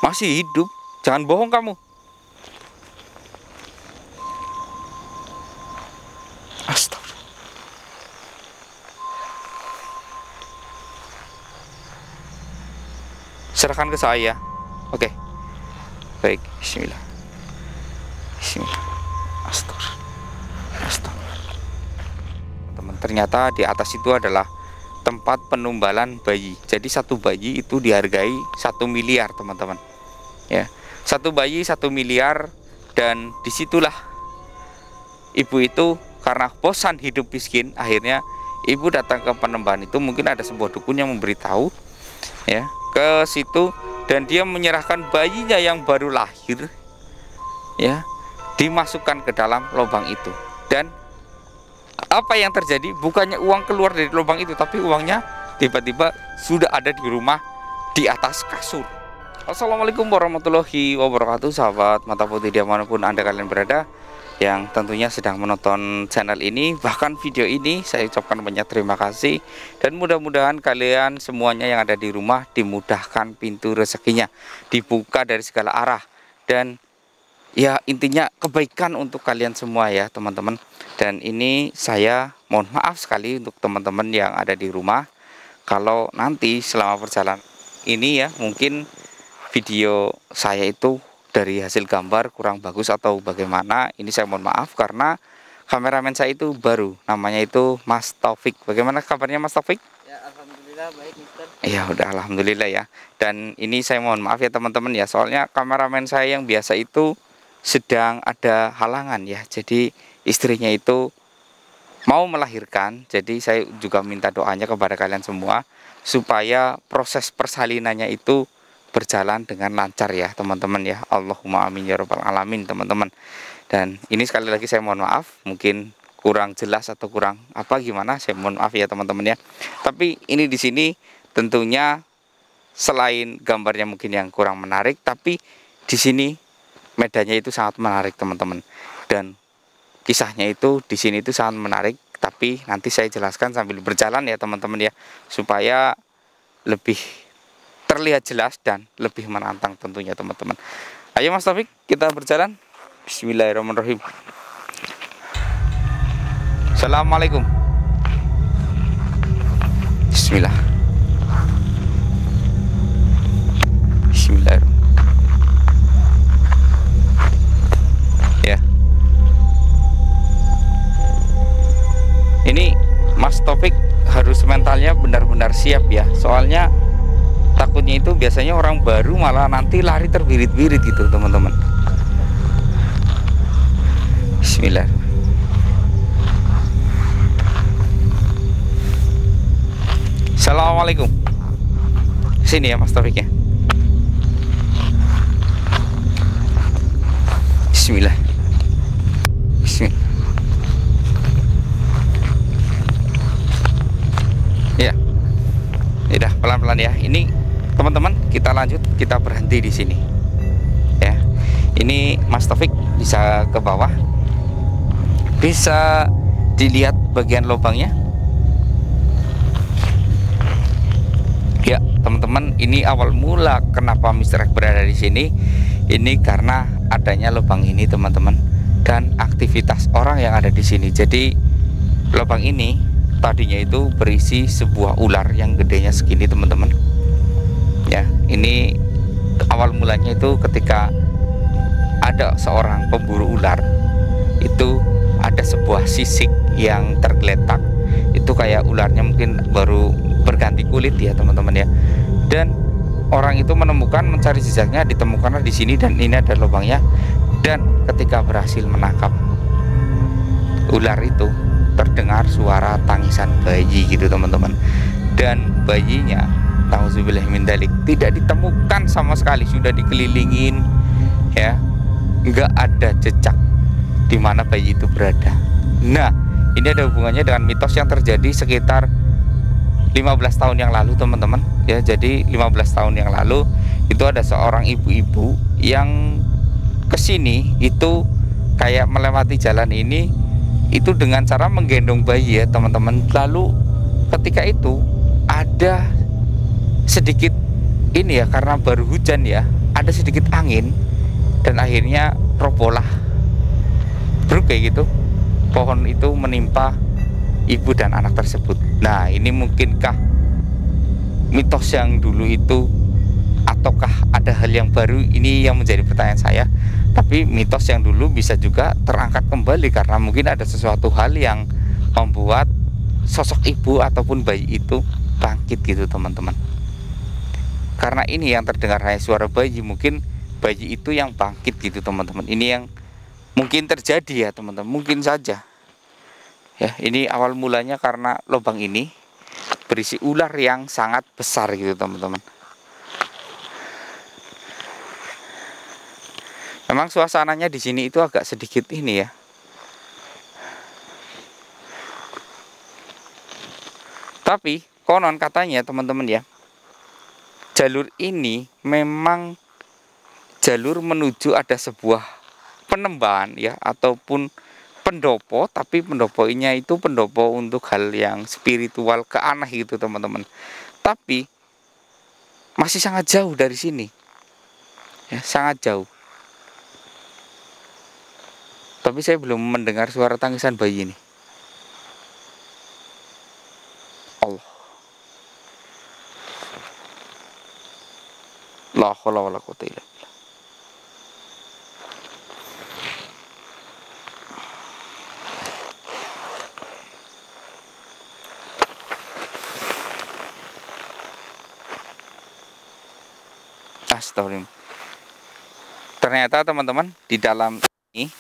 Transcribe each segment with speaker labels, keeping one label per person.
Speaker 1: Masih hidup. Jangan bohong kamu. Astaga. Serahkan ke saya. Oke. Baik, bismillah. Bismillah. Astaga. Astaga. Teman, ternyata di atas itu adalah tempat penumbalan bayi. Jadi satu bayi itu dihargai 1 miliar, teman-teman. Ya. Satu bayi 1 miliar, dan disitulah ibu itu karena bosan hidup miskin, akhirnya ibu datang ke Panembahan itu. Mungkin ada sebuah dukun yang memberitahu ya ke situ, dan dia menyerahkan bayinya yang baru lahir ya, dimasukkan ke dalam lubang itu. Dan apa yang terjadi? Bukannya uang keluar dari lubang itu, tapi uangnya tiba-tiba sudah ada di rumah, di atas kasur. Assalamualaikum warahmatullahi wabarakatuh, sahabat mata putih dimanapun Anda kalian berada, yang tentunya sedang menonton channel ini, bahkan video ini. Saya ucapkan banyak terima kasih, dan mudah-mudahan kalian semuanya yang ada di rumah dimudahkan pintu rezekinya, dibuka dari segala arah, dan ya intinya kebaikan untuk kalian semua ya teman-teman. Dan ini saya mohon maaf sekali untuk teman-teman yang ada di rumah, kalau nanti selama perjalanan ini ya mungkin video saya itu dari hasil gambar kurang bagus atau bagaimana, ini saya mohon maaf karena kameramen saya itu baru, namanya itu Mas Taufik. Bagaimana kabarnya Mas Taufik?
Speaker 2: Ya, alhamdulillah baik, Mister.
Speaker 1: Ya udah, alhamdulillah ya. Dan ini saya mohon maaf ya teman-teman ya, soalnya kameramen saya yang biasa itu sedang ada halangan ya. Jadi istrinya itu mau melahirkan, jadi saya juga minta doanya kepada kalian semua supaya proses persalinannya itu berjalan dengan lancar ya teman-teman ya. Allahumma amin ya rabbal alamin teman-teman. Dan ini sekali lagi saya mohon maaf, mungkin kurang jelas atau kurang apa gimana, saya mohon maaf ya teman-teman ya. Tapi ini di sini tentunya selain gambarnya mungkin yang kurang menarik, tapi di sini medannya itu sangat menarik teman-teman. Dan kisahnya itu di sini itu sangat menarik, tapi nanti saya jelaskan sambil berjalan ya teman-teman ya, supaya lebih terlihat jelas dan lebih menantang tentunya teman-teman. Ayo Mas Taufik, kita berjalan. Bismillahirrahmanirrahim. Assalamualaikum. Bismillah. Bismillahirrahmanirrahim. Ya. Ini Mas Taufik harus mentalnya benar-benar siap ya. Soalnya takutnya itu biasanya orang baru malah nanti lari terbirit-birit gitu teman-teman. Bismillah. Assalamualaikum. Sini ya Mas Taufik ya. Bismillah. Bismillah. Ya. Udah pelan-pelan ya. Ini teman-teman, kita lanjut, kita berhenti di sini. Ya. Ini Mas Taufik bisa ke bawah. Bisa dilihat bagian lubangnya. Ya, teman-teman, ini awal mula kenapa Mr. X berada di sini. Ini karena adanya lubang ini, teman-teman, dan aktivitas orang yang ada di sini. Jadi lubang ini tadinya itu berisi sebuah ular yang gedenya segini, teman-teman. Ya, ini awal mulanya itu ketika ada seorang pemburu ular, itu ada sebuah sisik yang tergeletak. Itu kayak ularnya mungkin baru berganti kulit ya teman-teman ya. Dan orang itu mencari jejaknya, ditemukanlah di sini, dan ini ada lubangnya. Dan ketika berhasil menangkap ular itu, terdengar suara tangisan bayi gitu teman-teman. Dan bayinya, ta'udzubillah min dzalik, tidak ditemukan sama sekali, sudah dikelilingin ya, nggak ada jejak di mana bayi itu berada. Nah, ini ada hubungannya dengan mitos yang terjadi sekitar 15 tahun yang lalu teman-teman ya. Jadi 15 tahun yang lalu itu ada seorang ibu-ibu yang kesini itu kayak melewati jalan ini itu dengan cara menggendong bayi ya teman-teman. Lalu ketika itu ada sedikit ini ya, karena baru hujan ya, ada sedikit angin dan akhirnya robohlah bruk kayak gitu pohon itu menimpa ibu dan anak tersebut. Nah, ini mungkinkah mitos yang dulu itu ataukah ada hal yang baru? Ini yang menjadi pertanyaan saya. Tapi mitos yang dulu bisa juga terangkat kembali karena mungkin ada sesuatu hal yang membuat sosok ibu ataupun bayi itu bangkit gitu teman-teman. Karena ini yang terdengar hanya suara bayi, mungkin bayi itu yang bangkit gitu teman-teman. Ini yang mungkin terjadi ya teman-teman, mungkin saja. Ya, ini awal mulanya karena lubang ini berisi ular yang sangat besar gitu teman-teman. Memang suasananya di sini itu agak sedikit ini ya. Tapi konon katanya teman-teman ya, jalur ini memang jalur menuju ada sebuah penembahan ya, ataupun pendopo, tapi pendoponya itu pendopo untuk hal yang spiritual ke aneh gitu teman-teman. Tapi masih sangat jauh dari sini ya, sangat jauh. Tapi saya belum mendengar suara tangisan bayi ini. Allah, la haula wala quwwata illa billah. Astagfirullah. Ternyata teman-teman di dalam ini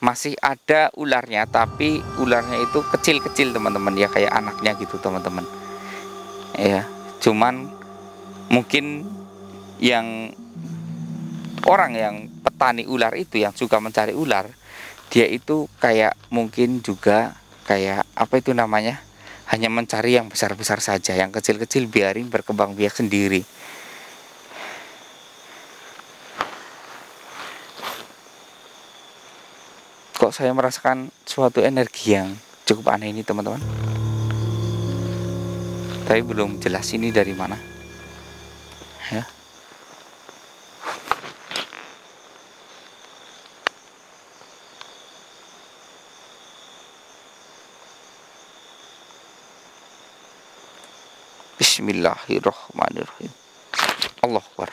Speaker 1: masih ada ularnya, tapi ularnya itu kecil-kecil teman-teman ya, kayak anaknya gitu teman-teman. Ya, cuman mungkin yang orang yang petani ular itu yang suka mencari ular, dia itu kayak mungkin juga kayak apa itu namanya, hanya mencari yang besar-besar saja, yang kecil-kecil biarin berkembang biak sendiri. Kok saya merasakan suatu energi yang cukup aneh ini teman-teman. Tapi belum jelas ini dari mana ya. Bismillahirrahmanirrahim. Allahu Akbar.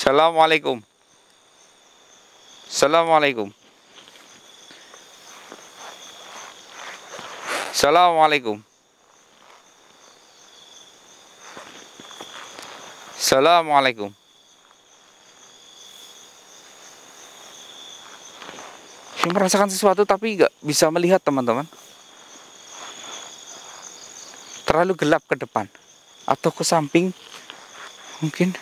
Speaker 1: Assalamualaikum. Assalamualaikum. Assalamualaikum. Assalamualaikum. Saya merasakan sesuatu tapi nggak bisa melihat teman-teman. Terlalu gelap ke depan atau ke samping mungkin.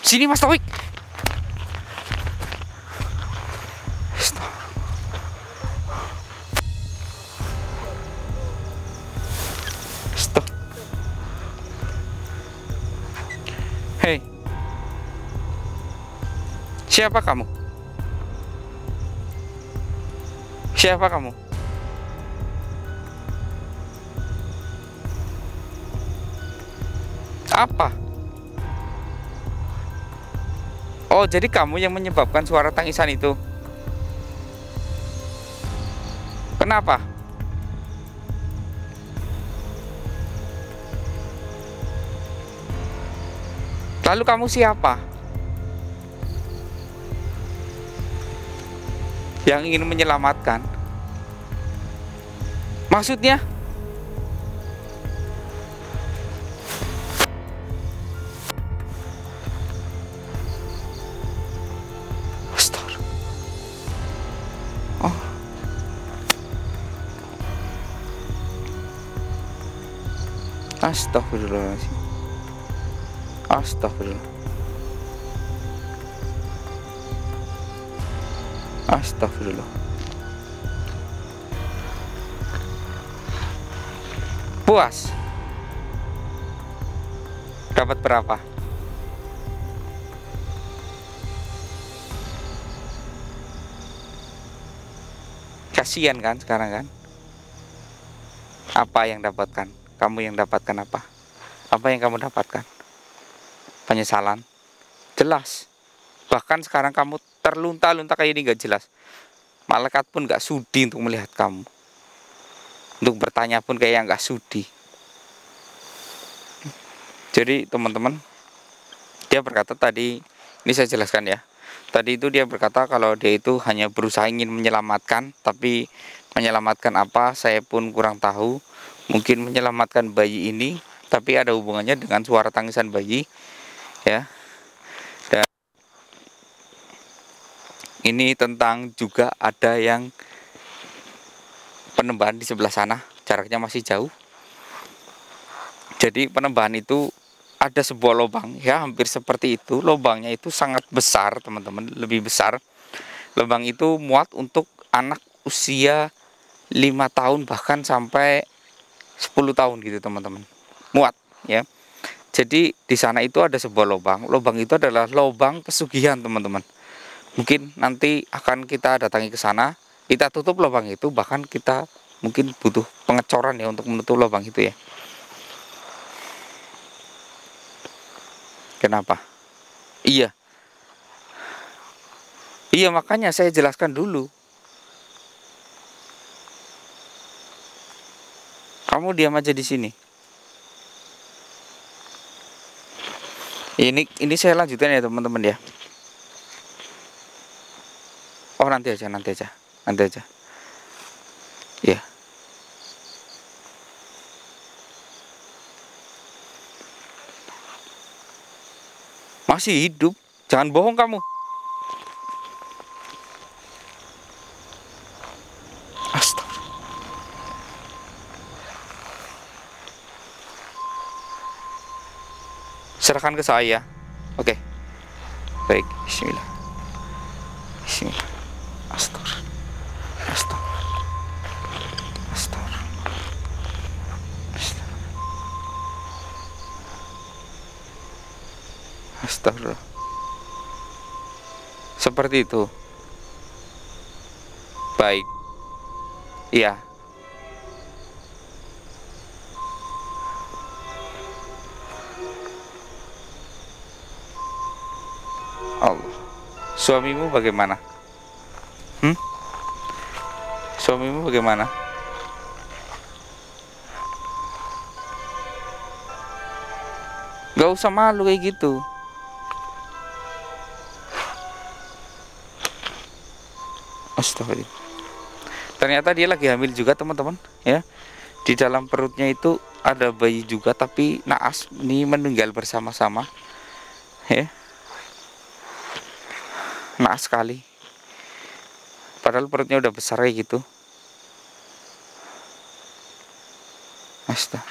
Speaker 1: Sini Mas Taufik. Stop. Hei. Siapa kamu? Siapa kamu? Apa? Oh, jadi kamu yang menyebabkan suara tangisan itu. Kenapa? Lalu kamu siapa? Yang ingin menyelamatkan? Maksudnya? Astagfirullahaladzim. Astagfirullah. Astagfirullah. Puas? Dapat berapa? Kasihan kan sekarang kan? Apa yang dapatkan? Kamu yang dapatkan apa? Apa yang kamu dapatkan? Penyesalan. Jelas. Bahkan sekarang kamu terlunta-lunta kayak ini gak jelas. Malaikat pun gak sudi untuk melihat kamu. Untuk bertanya pun kayak gak sudi. Jadi teman-teman, dia berkata tadi, ini saya jelaskan ya. Tadi itu dia berkata kalau dia itu hanya berusaha ingin menyelamatkan, tapi menyelamatkan apa saya pun kurang tahu. Mungkin menyelamatkan bayi ini, tapi ada hubungannya dengan suara tangisan bayi, ya. Dan ini tentang juga ada yang penembahan di sebelah sana, jaraknya masih jauh. Jadi penembahan itu ada sebuah lubang, ya hampir seperti itu. Lubangnya itu sangat besar teman-teman, lebih besar. Lubang itu muat untuk anak usia 5 tahun bahkan sampai 10 tahun gitu teman-teman. Muat ya. Jadi di sana itu ada sebuah lubang. Lubang itu adalah lubang pesugihan teman-teman. Mungkin nanti akan kita datangi ke sana, kita tutup lubang itu, bahkan kita mungkin butuh pengecoran ya untuk menutup lubang itu ya. Kenapa? Iya. Iya, makanya saya jelaskan dulu. Kamu diam aja di sini. Ini saya lanjutkan ya teman-teman ya. Oh nanti aja. Ya. Masih hidup, jangan bohong kamu. Astaga. Serahkan ke saya. Oke. Baik, bismillah. Bismillah. Astaga. Astagfirullah. Seperti itu. Baik. Iya. Allah. Suamimu bagaimana? Suamimu bagaimana? Gak usah malu kayak gitu. Astagfirullah. Ternyata dia lagi hamil juga teman-teman ya. Di dalam perutnya itu ada bayi juga, tapi naas ini meninggal bersama-sama ya. Naas sekali. Padahal perutnya udah besar kayak gitu. Astaga.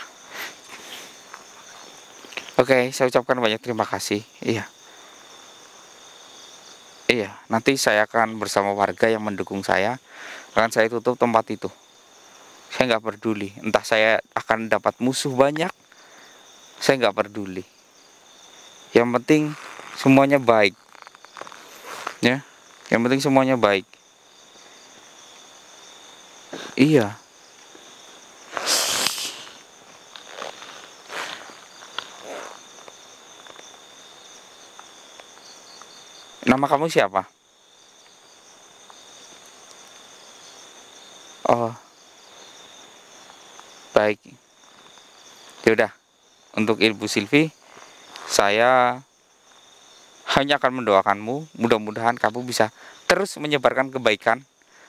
Speaker 1: Oke, saya ucapkan banyak terima kasih. Iya, nanti saya akan bersama warga yang mendukung saya, akan saya tutup tempat itu. Saya nggak peduli, entah saya akan dapat musuh banyak, saya nggak peduli. Yang penting semuanya baik, ya. Yang penting semuanya baik. Iya. Nama kamu siapa? Oh, baik. Yaudah, untuk Ibu Silvi, saya hanya akan mendoakanmu. Mudah-mudahan kamu bisa terus menyebarkan kebaikan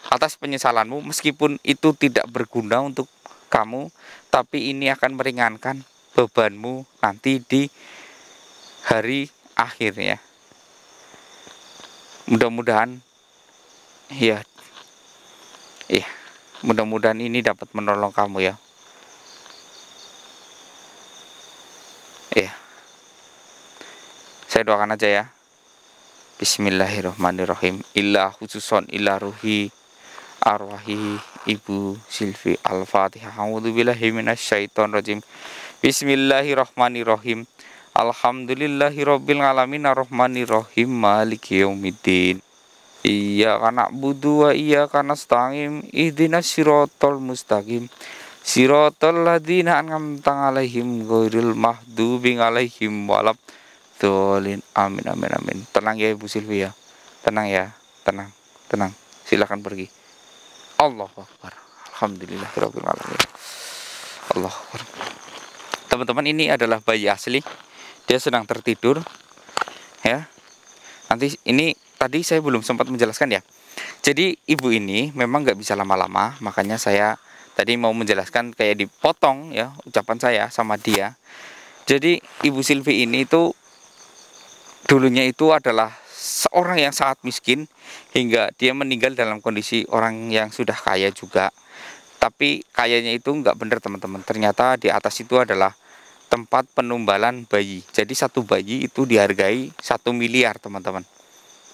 Speaker 1: atas penyesalanmu, meskipun itu tidak berguna untuk kamu, tapi ini akan meringankan bebanmu nanti di hari akhir ya. Mudah-mudahan ya, mudah-mudahan ini dapat menolong kamu ya. Saya doakan aja ya. Bismillahirrahmanirrahim. Illa khususon illa ruhi arwahi Ibu Silvi. Al-Fatihah. A'udzubillahi minasyaitonirrajim. Bismillahirrahmanirrahim. Alhamdulillahirabbil alamin arrahmanirrahim maliki yaumiddin. Iyyaka na'budu wa iyyaka nasta'in. Ihdinas siratal mustaqim. Siratal ladzina an'amta 'alaihim ghairil maghdubi 'alaihim waladdallin. Amin amin amin. Tenang ya Ibu Silvia. Tenang ya. Tenang. Tenang. Silakan pergi. Allahu Akbar. Alhamdulillahirabbil alamin. Allahu Akbar. Teman-teman, ini adalah bayi asli. Dia sedang tertidur. Ya. Nanti ini tadi saya belum sempat menjelaskan ya. Jadi ibu ini memang nggak bisa lama-lama, makanya saya tadi mau menjelaskan kayak dipotong ya ucapan saya sama dia. Jadi Ibu Silvi ini itu dulunya itu adalah seorang yang sangat miskin hingga dia meninggal dalam kondisi orang yang sudah kaya juga. Tapi kayanya itu nggak benar teman-teman. Ternyata di atas itu adalah tempat penumbalan bayi. Jadi satu bayi itu dihargai 1 miliar teman-teman.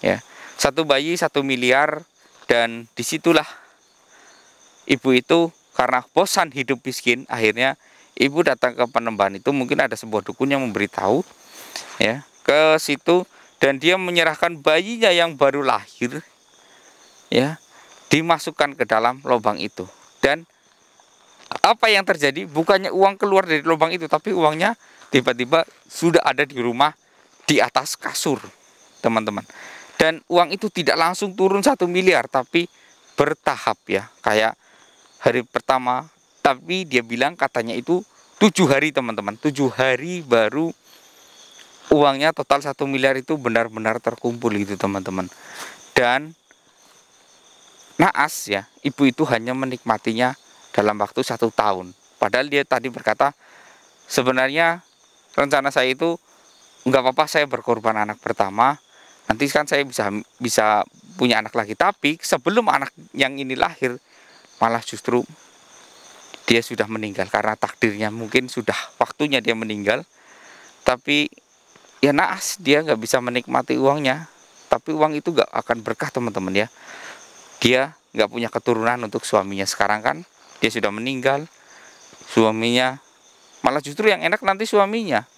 Speaker 1: Ya, satu bayi 1 miliar, dan disitulah ibu itu karena bosan hidup miskin, akhirnya ibu datang ke Panembahan itu. Mungkin ada sebuah dukun yang memberitahu ya ke situ, dan dia menyerahkan bayinya yang baru lahir ya dimasukkan ke dalam lubang itu. Dan apa yang terjadi, bukannya uang keluar dari lubang itu, tapi uangnya tiba-tiba sudah ada di rumah di atas kasur teman-teman. Dan uang itu tidak langsung turun 1 miliar, tapi bertahap ya. Kayak hari pertama, tapi dia bilang katanya itu 7 hari teman-teman. 7 hari baru uangnya total 1 miliar itu benar-benar terkumpul gitu teman-teman. Dan naas ya, ibu itu hanya menikmatinya dalam waktu 1 tahun. Padahal dia tadi berkata, sebenarnya rencana saya itu nggak apa-apa saya berkorban anak pertama, nanti kan saya bisa punya anak lagi. Tapi sebelum anak yang ini lahir, malah justru dia sudah meninggal karena takdirnya mungkin sudah waktunya dia meninggal. Tapi ya naas, dia nggak bisa menikmati uangnya. Tapi uang itu nggak akan berkah teman-teman ya. Dia nggak punya keturunan untuk suaminya. Sekarang kan dia sudah meninggal, suaminya malah justru yang enak nanti suaminya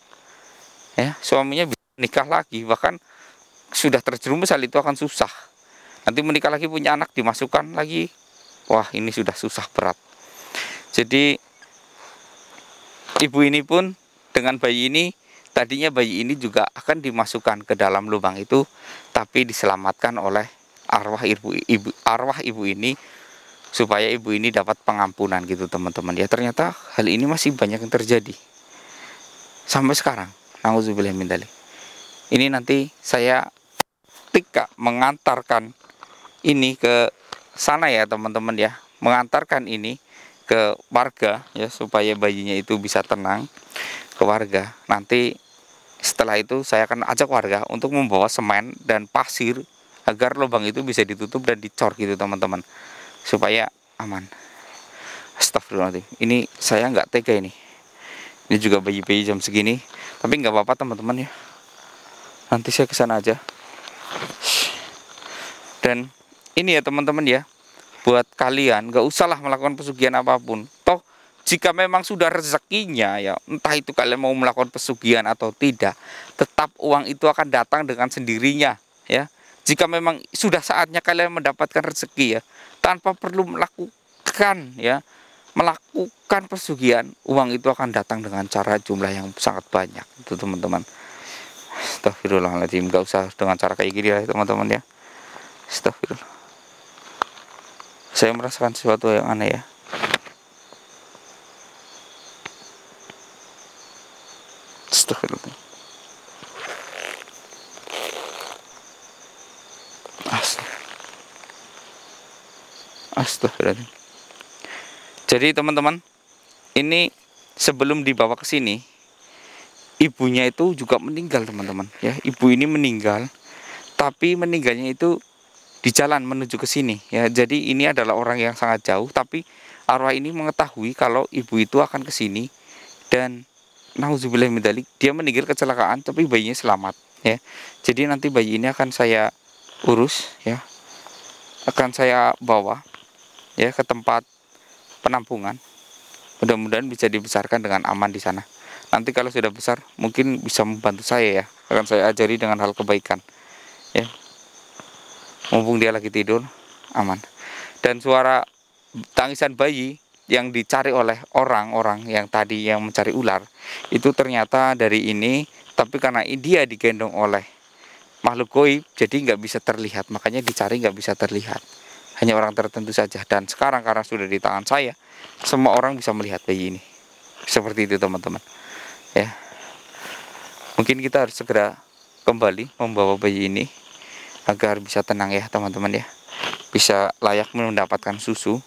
Speaker 1: ya, suaminya bisa nikah lagi, bahkan sudah terjerumus hal itu akan susah. Nanti menikah lagi, punya anak, dimasukkan lagi, wah ini sudah susah berat. Jadi ibu ini pun dengan bayi ini, tadinya bayi ini juga akan dimasukkan ke dalam lubang itu, tapi diselamatkan oleh arwah ibu ini, supaya ibu ini dapat pengampunan gitu teman-teman ya. Ternyata hal ini masih banyak yang terjadi sampai sekarang. Nauzubillah min dzalik. Ini nanti saya mengantarkan ini ke sana ya teman-teman ya, mengantarkan ini ke warga ya, supaya bayinya itu bisa tenang ke warga. Nanti setelah itu saya akan ajak warga untuk membawa semen dan pasir agar lubang itu bisa ditutup dan dicor gitu teman-teman, supaya aman. Astagfirullahaladzim, ini saya nggak tega ini juga bayi-bayi jam segini, tapi nggak apa-apa teman-teman ya, nanti saya kesana aja. Dan ini ya teman-teman ya, buat kalian nggak usahlah melakukan pesugihan apapun. Toh jika memang sudah rezekinya ya, entah itu kalian mau melakukan pesugihan atau tidak, tetap uang itu akan datang dengan sendirinya ya. Jika memang sudah saatnya kalian mendapatkan rezeki ya, tanpa perlu melakukan pesugihan, uang itu akan datang dengan cara jumlah yang sangat banyak itu teman-teman. Astagfirullahaladzim, gak usah dengan cara kayak gini ya teman-teman ya. Astagfirullah, saya merasakan sesuatu yang aneh ya. Astagfirullah. Astagfirullahaladzim. Jadi teman-teman, ini sebelum dibawa ke sini, ibunya itu juga meninggal teman-teman ya. Ibu ini meninggal, tapi meninggalnya itu di jalan menuju ke sini ya. Jadi ini adalah orang yang sangat jauh, tapi arwah ini mengetahui kalau ibu itu akan ke sini, dan nauzubillah min dzalik, dia meninggal kecelakaan tapi bayinya selamat ya. Jadi nanti bayi ini akan saya urus ya, akan saya bawa ya ke tempat penampungan. Mudah-mudahan bisa dibesarkan dengan aman di sana. Nanti kalau sudah besar mungkin bisa membantu saya ya, akan saya ajari dengan hal kebaikan ya. Mumpung dia lagi tidur, aman. Dan suara tangisan bayi yang dicari oleh orang-orang yang tadi yang mencari ular, itu ternyata dari ini, tapi karena dia digendong oleh makhluk goib, jadi nggak bisa terlihat, makanya dicari nggak bisa terlihat. Hanya orang tertentu saja. Dan sekarang karena sudah di tangan saya, semua orang bisa melihat bayi ini. Seperti itu teman-teman. Ya, mungkin kita harus segera kembali membawa bayi ini agar bisa tenang ya teman-teman ya, bisa layak mendapatkan susu.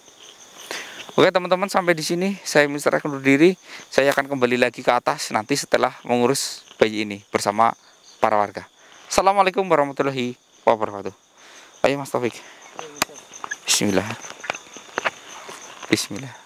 Speaker 1: Oke teman-teman, sampai di sini saya Mr. X undur diri. Saya akan kembali lagi ke atas nanti setelah mengurus bayi ini bersama para warga. Assalamualaikum warahmatullahi wabarakatuh. Ayo Mas Taufik. Bismillah. Bismillah.